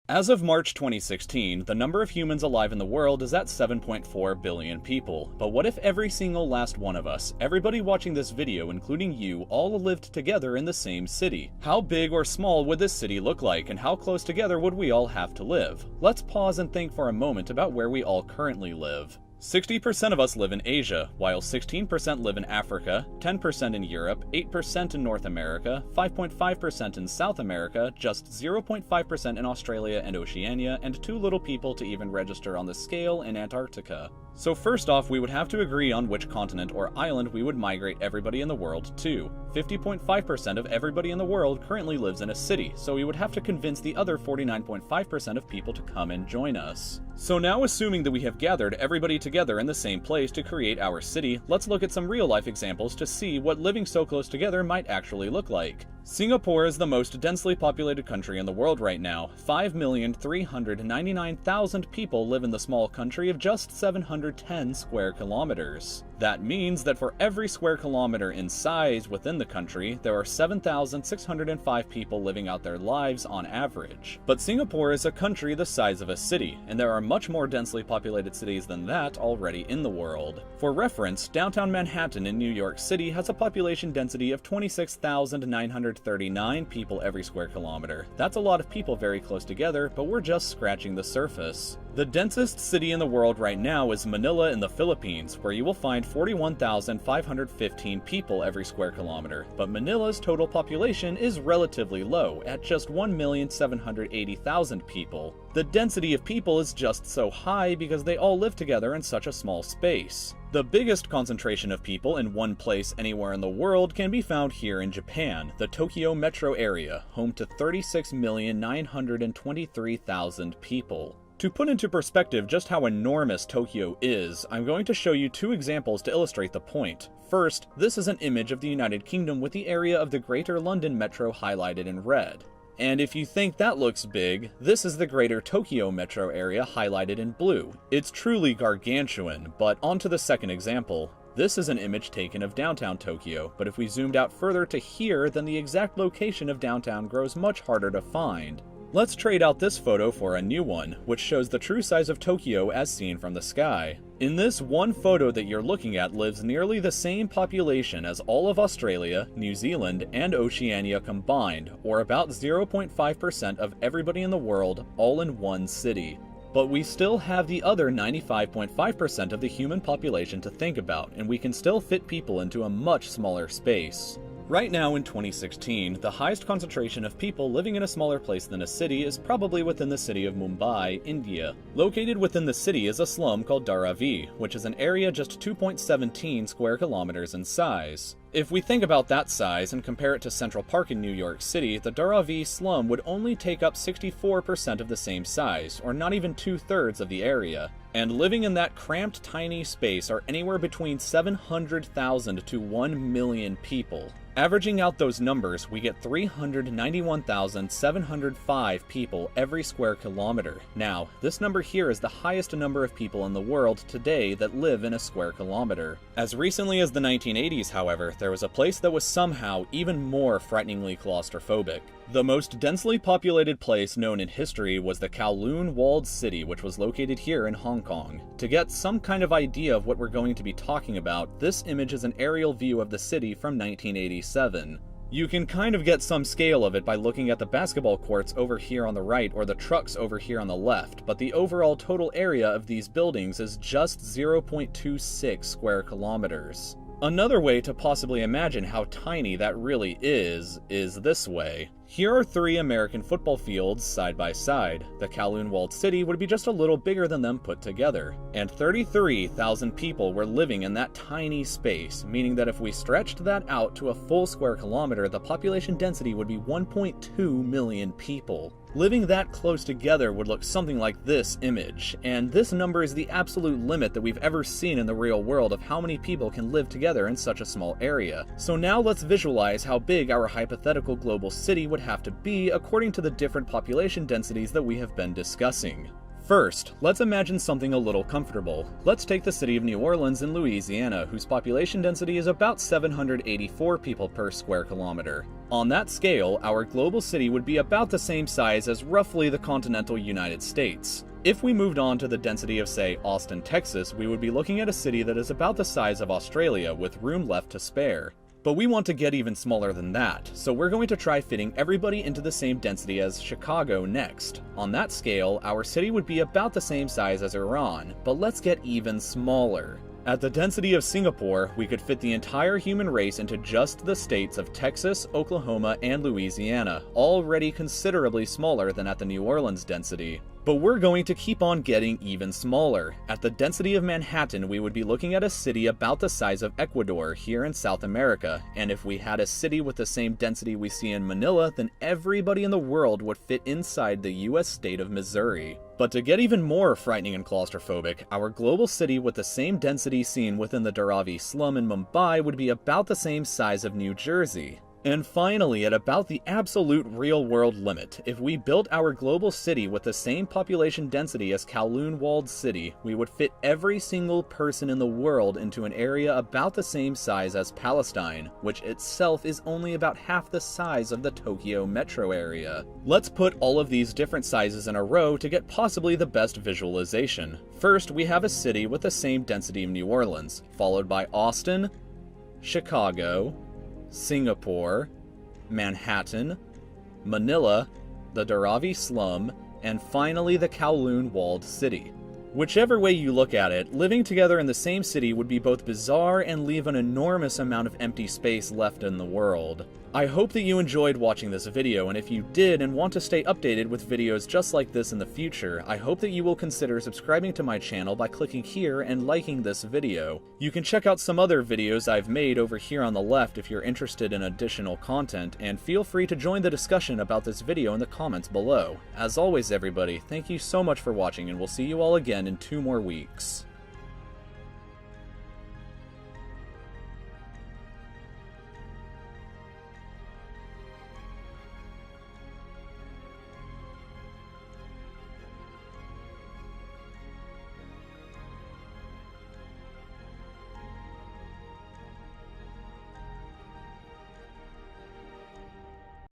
As of March 2016, the number of humans alive in the world is at 7.4 billion people. But what if every single last one of us, everybody watching this video including you, all lived together in the same city? How big or small would this city look like, and how close together would we all have to live? Let's pause and think for a moment about where we all currently live. 60% of us live in Asia, while 16% live in Africa, 10% in Europe, 8% in North America, 5.5% in South America, just 0.5% in Australia and Oceania, and too little people to even register on the scale in Antarctica. So first off, we would have to agree on which continent or island we would migrate everybody in the world to. 50.5% of everybody in the world currently lives in a city, so we would have to convince the other 49.5% of people to come and join us. So now, assuming that we have gathered everybody together in the same place to create our city, let's look at some real-life examples to see what living so close together might actually look like. Singapore is the most densely populated country in the world right now. 5,399,000 people live in the small country of just 710 square kilometers. That means that for every square kilometer in size within the country, there are 7,605 people living out their lives on average. But Singapore is a country the size of a city, and there are much more densely populated cities than that already in the world. For reference, downtown Manhattan in New York City has a population density of 26,939 people every square kilometer. That's a lot of people very close together, but we're just scratching the surface. The densest city in the world right now is Manila in the Philippines, where you will find 41,515 people every square kilometer, but Manila's total population is relatively low, at just 1,780,000 people. The density of people is just so high because they all live together in such a small space. The biggest concentration of people in one place anywhere in the world can be found here in Japan, the Tokyo metro area, home to 36,923,000 people. To put into perspective just how enormous Tokyo is, I'm going to show you two examples to illustrate the point. First, this is an image of the United Kingdom with the area of the Greater London Metro highlighted in red. And if you think that looks big, this is the Greater Tokyo metro area highlighted in blue. It's truly gargantuan, but on to the second example. This is an image taken of downtown Tokyo, but if we zoomed out further to here, then the exact location of downtown grows much harder to find. Let's trade out this photo for a new one, which shows the true size of Tokyo as seen from the sky. In this one photo that you're looking at lives nearly the same population as all of Australia, New Zealand, and Oceania combined, or about 0.5% of everybody in the world, all in one city. But we still have the other 95.5% of the human population to think about, and we can still fit people into a much smaller space. Right now in 2016, the highest concentration of people living in a smaller place than a city is probably within the city of Mumbai, India. Located within the city is a slum called Dharavi, which is an area just 2.17 square kilometers in size. If we think about that size and compare it to Central Park in New York City, the Dharavi slum would only take up 64% of the same size, or not even 2/3 of the area. And living in that cramped, tiny space are anywhere between 700,000 to 1 million people. Averaging out those numbers, we get 391,705 people every square kilometer. Now, this number here is the highest number of people in the world today that live in a square kilometer. As recently as the 1980s, however, there was a place that was somehow even more frighteningly claustrophobic. The most densely populated place known in history was the Kowloon Walled City, which was located here in Hong Kong. To get some kind of idea of what we're going to be talking about, this image is an aerial view of the city from 1987. You can kind of get some scale of it by looking at the basketball courts over here on the right or the trucks over here on the left, but the overall total area of these buildings is just 0.26 square kilometers. Another way to possibly imagine how tiny that really is this way. Here are 3 American football fields side by side. The Kowloon Walled City would be just a little bigger than them put together. And 33,000 people were living in that tiny space, meaning that if we stretched that out to a full square kilometer, the population density would be 1.2 million people. Living that close together would look something like this image, and this number is the absolute limit that we've ever seen in the real world of how many people can live together in such a small area. So now let's visualize how big our hypothetical global city would have to be according to the different population densities that we have been discussing. First, let's imagine something a little comfortable. Let's take the city of New Orleans in Louisiana, whose population density is about 784 people per square kilometer. On that scale, our global city would be about the same size as roughly the continental United States. If we moved on to the density of, say, Austin, Texas, we would be looking at a city that is about the size of Australia, with room left to spare. But we want to get even smaller than that, so we're going to try fitting everybody into the same density as Chicago next. On that scale, our city would be about the same size as Iran, but let's get even smaller. At the density of Singapore, we could fit the entire human race into just the states of Texas, Oklahoma, and Louisiana, already considerably smaller than at the New Orleans density. But we're going to keep on getting even smaller. At the density of Manhattan, we would be looking at a city about the size of Ecuador here in South America, and if we had a city with the same density we see in Manila, then everybody in the world would fit inside the US state of Missouri. But to get even more frightening and claustrophobic, our global city with the same density seen within the Dharavi slum in Mumbai would be about the same size of New Jersey. And finally, at about the absolute real-world limit, if we built our global city with the same population density as Kowloon Walled City, we would fit every single person in the world into an area about the same size as Palestine, which itself is only about half the size of the Tokyo metro area. Let's put all of these different sizes in a row to get possibly the best visualization. First, we have a city with the same density of New Orleans, followed by Austin, Chicago, Singapore, Manhattan, Manila, the Dharavi slum, and finally the Kowloon Walled City. Whichever way you look at it, living together in the same city would be both bizarre and leave an enormous amount of empty space left in the world. I hope that you enjoyed watching this video, and if you did and want to stay updated with videos just like this in the future, I hope that you will consider subscribing to my channel by clicking here and liking this video. You can check out some other videos I've made over here on the left if you're interested in additional content, and feel free to join the discussion about this video in the comments below. As always everybody, thank you so much for watching, and we'll see you all again in 2 more weeks.